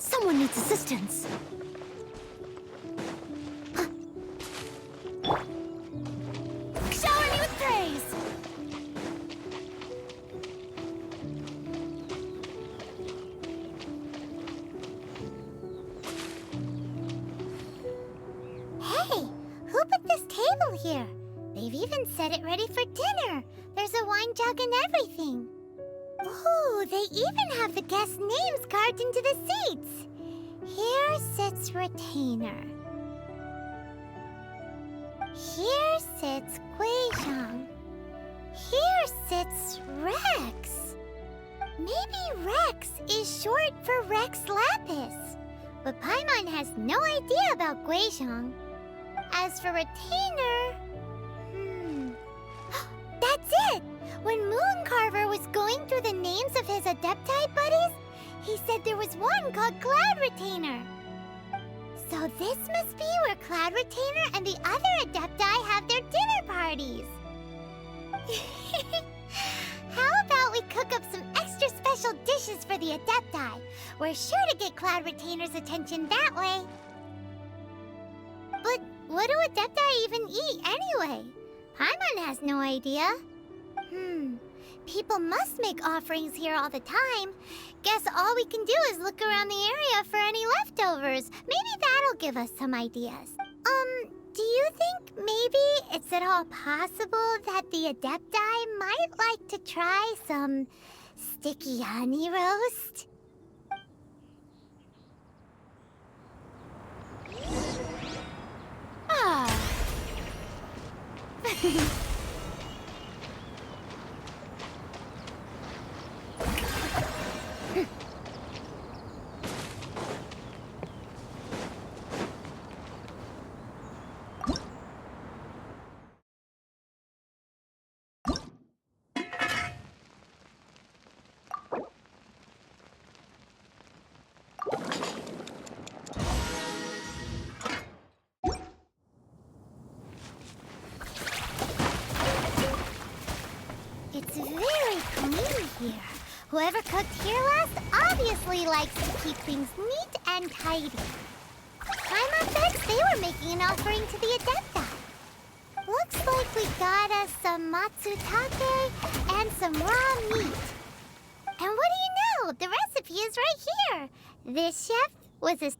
Someone needs assistance. Shower me with praise! Hey, who put this table here? They've even set it ready for dinner. There's a wine jug and everything. Ooh, they even have the guests' names carved into the seats. Here sits Retainer. Here sits Guizhong. Here sits Rex. Maybe Rex is short for Rex Lapis. But Paimon has no idea about Guizhong. As for Retainer... That's it! When Mooncarver was going through the names of his Adepti buddies, he said there was one called Cloud Retainer. So this must be where Cloud Retainer and the other Adepti have their dinner parties. How about we cook up some extra special dishes for the Adepti? We're sure to get Cloud Retainer's attention that way. But what do Adepti even eat anyway? Paimon has no idea. People must make offerings here all the time. Guess all we can do is look around the area for any leftovers. Maybe that'll give us some ideas. Do you think maybe it's at all possible that the Adepti might like to try some sticky honey roast? Ah. It's very clean here. Whoever cooked here last obviously likes to keep things neat and tidy. Paimon bets they were making an offering to the Adepti. Looks like we got us some matsutake and some raw meat. And what do you know? The recipe is right here. This chef was a...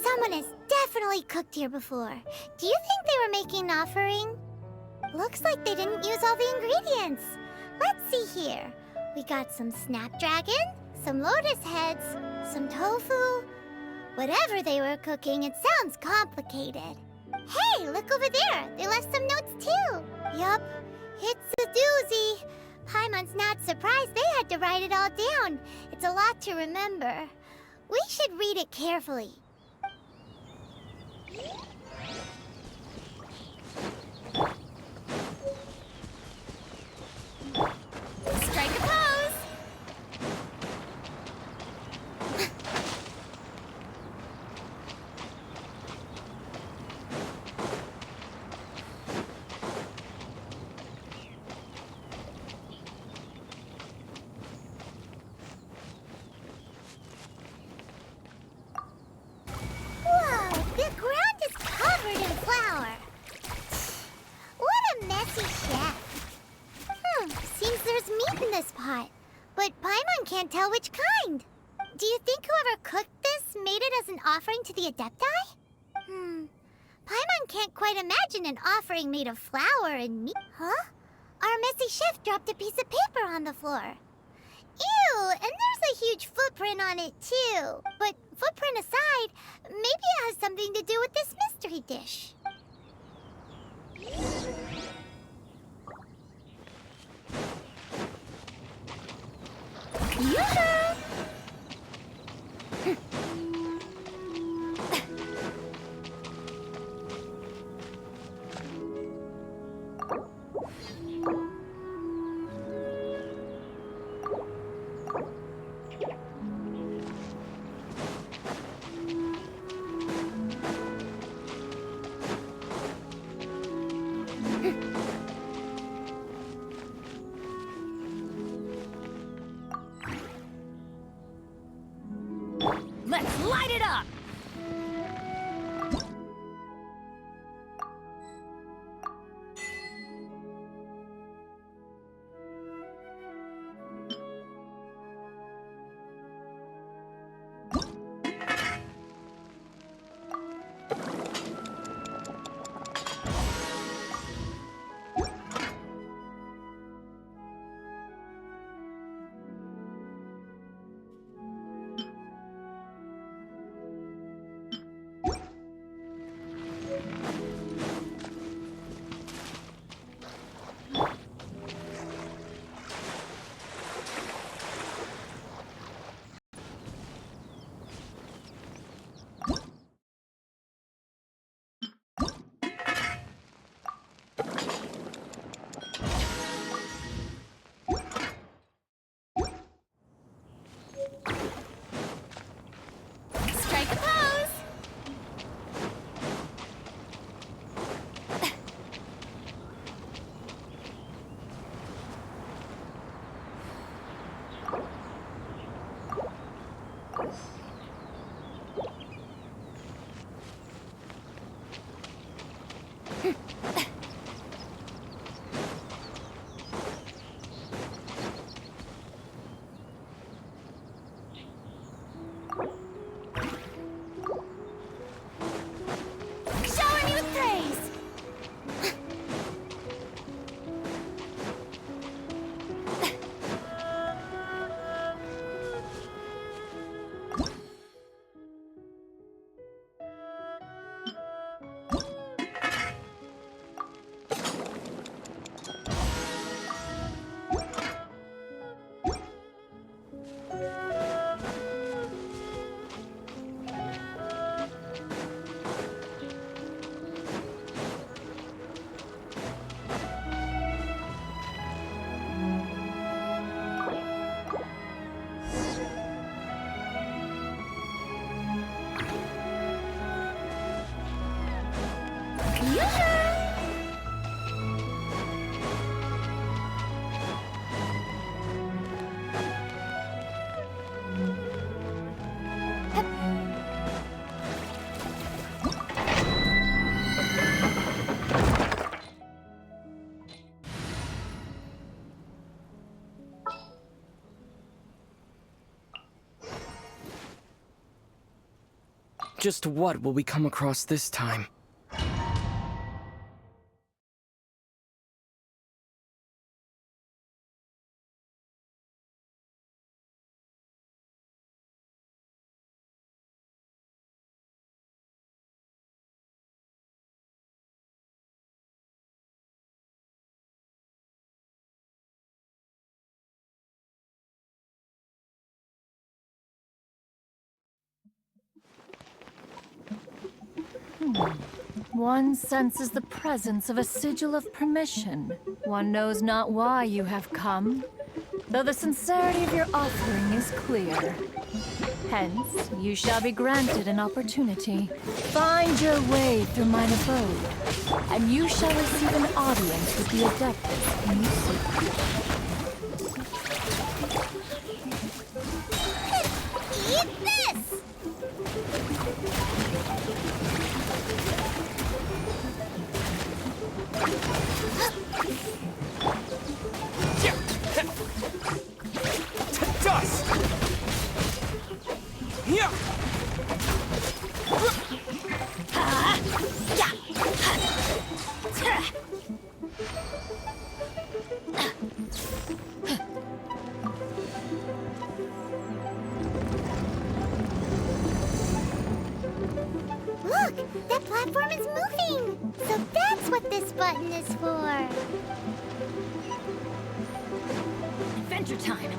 Someone has definitely cooked here before. Do you think they were making an offering? Looks like they didn't use all the ingredients. Let's see here. We got some snapdragon, some lotus heads, some tofu. Whatever they were cooking, it sounds complicated. Hey, look over there. They left some notes too. Yup, it's a doozy. Paimon's not surprised they had to write it all down. It's a lot to remember. We should read it carefully. Strike a pose! Whoa, the ground is covered in flour. What a messy chef. Seems there's meat in this pot, but Paimon can't tell which kind. Do you think whoever cooked this made it as an offering to the Adepti? Paimon can't quite imagine an offering made of flour and meat. Huh? Our messy chef dropped a piece of paper on the floor. Ew, and there's a huge footprint on it too. But footprint aside, maybe it has something to do with this mystery dish. Yoo-hoo! Let's light it up! Strike a pose! Shower me with praise! Yoo-hoo! Just what will we come across this time? One senses the presence of a sigil of permission. One knows not why you have come, though the sincerity of your offering is clear. Hence, you shall be granted an opportunity. Find your way through mine abode, and you shall receive an audience with the Adeptus whom you seek. Eat this! To dust! Yeah! Look! That platform is moving! So that's what this button is for! Adventure time!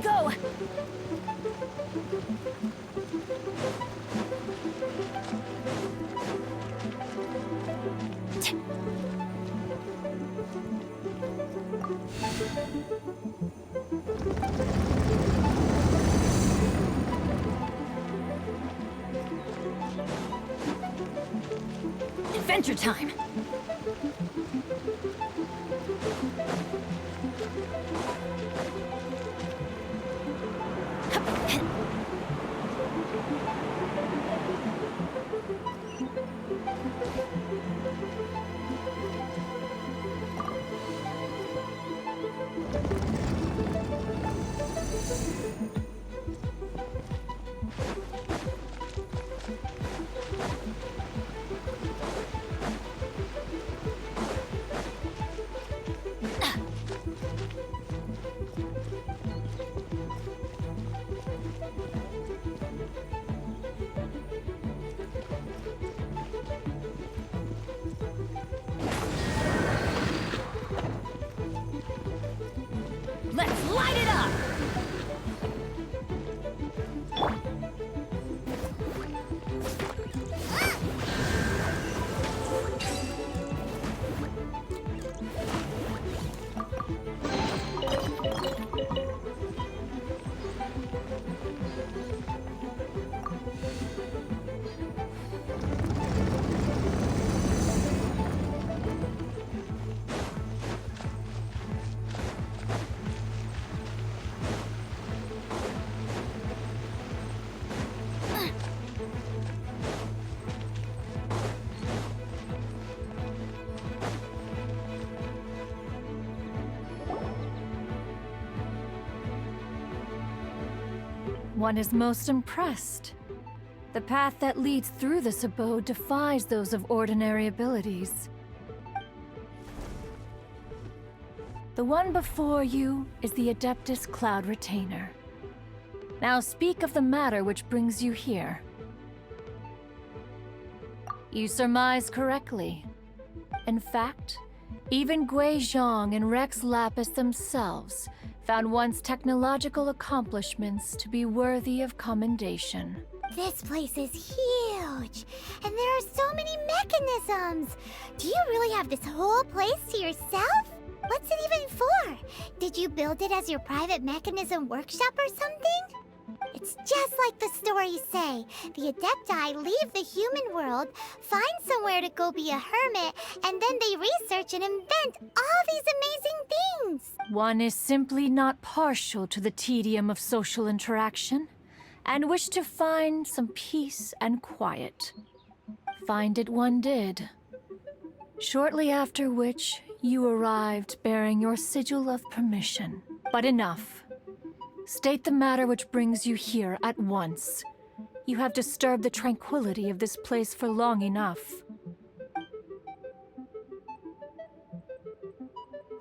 go! Adventure time! Let's light it up! One is most impressed. The path that leads through this abode defies those of ordinary abilities. The one before you is the Adeptus Cloud Retainer. Now speak of the matter which brings you here. You surmise correctly. In fact, even Gui Zhang and Rex Lapis themselves found one's technological accomplishments to be worthy of commendation. This place is huge, and there are so many mechanisms. Do you really have this whole place to yourself? What's it even for? Did you build it as your private mechanism workshop or something? It's just like the stories say. The Adepti leave the human world, find somewhere to go be a hermit, and then they research and invent all these amazing things. One is simply not partial to the tedium of social interaction, and wished to find some peace and quiet. Find it one did. Shortly after which, you arrived bearing your sigil of permission. But enough. State the matter which brings you here at once. You have disturbed the tranquility of this place for long enough.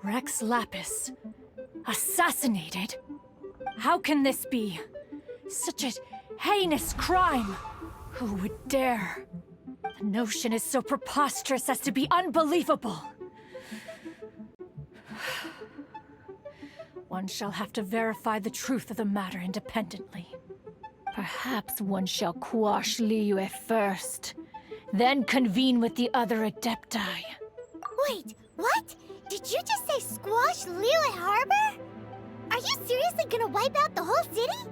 Rex Lapis, assassinated? How can this be? Such a heinous crime! Who would dare? The notion is so preposterous as to be unbelievable. One shall have to verify the truth of the matter independently. Perhaps one shall quash Liyue first, then convene with the other Adepti. Wait, what? Did you just say squash Liyue Harbor? Are you seriously gonna wipe out the whole city?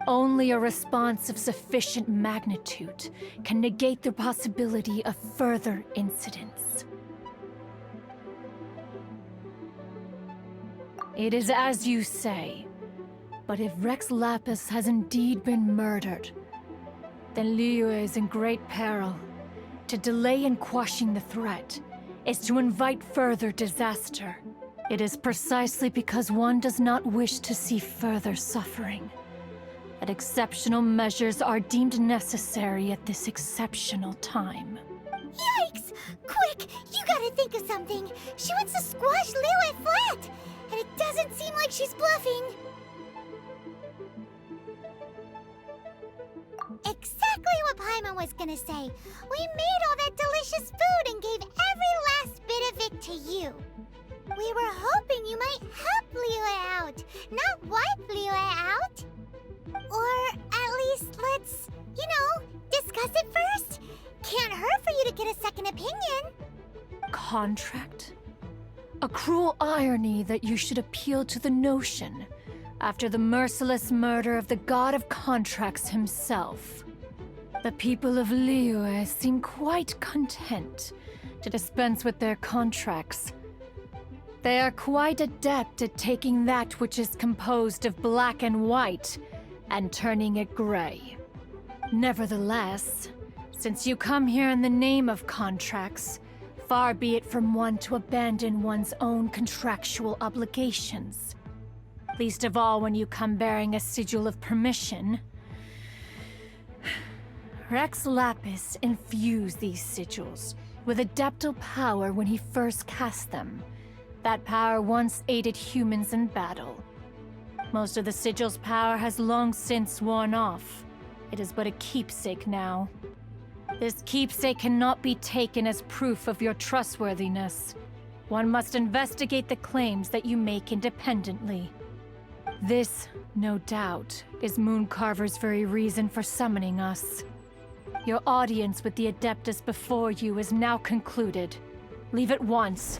Only a response of sufficient magnitude can negate the possibility of further incidents. It is as you say, but if Rex Lapis has indeed been murdered, then Liyue is in great peril. To delay in quashing the threat is to invite further disaster. It is precisely because one does not wish to see further suffering that exceptional measures are deemed necessary at this exceptional time. Yikes! Quick, you gotta think of something. She wants to squash Liyue flat, and it doesn't seem like she's bluffing. Exactly what Paimon was gonna say. We made all that delicious food and gave every last bit of it to you. We were hoping you might help Liyue out, not wipe Liyue out. Or at least let's, discuss it first. Can't hurt for you to get a second opinion. Contract? A cruel irony that you should appeal to the notion after the merciless murder of the god of contracts himself. The people of Liyue seem quite content to dispense with their contracts. They are quite adept at taking that which is composed of black and white and turning it gray. Nevertheless, since you come here in the name of contracts, far be it from one to abandon one's own contractual obligations. Least of all when you come bearing a sigil of permission. Rex Lapis infused these sigils with adeptal power when he first cast them. That power once aided humans in battle. Most of the sigil's power has long since worn off. It is but a keepsake now. This keepsake cannot be taken as proof of your trustworthiness. One must investigate the claims that you make independently. This, no doubt, is Mooncarver's very reason for summoning us. Your audience with the Adeptus before you is now concluded. Leave at once,